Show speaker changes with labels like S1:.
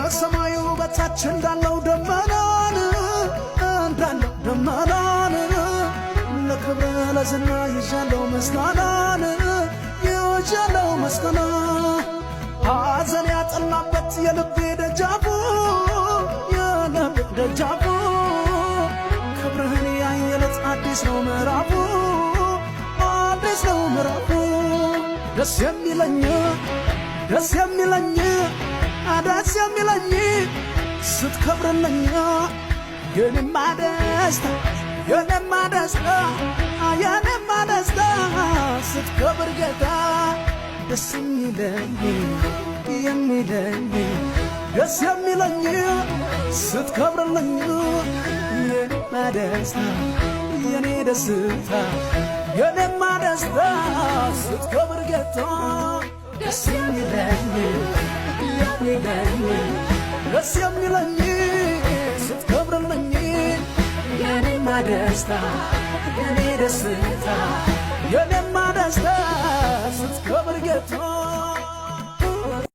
S1: ከሰማዩ በታች እንዳለው ደመናን ለክብር ለዝና ይዣለው ምስጋናን ይዣለው ምስጋና ሐዘን ያጠናበት የልቤ ደጃፉ ክብርህን ያየለት አዲስ ነው ምዕራፉ ደስ የሚለኝ ስትከብርልኝ የኔማ ደስታ ስትከብር ጌታ ደስ የሚለኝ ስትከብርልኝ የኔማ ደስታ ስትከብር ጌታ ደስ የሚለኝ ስትከብርልኝ የኔማ ደስታ የኔማ ደስታ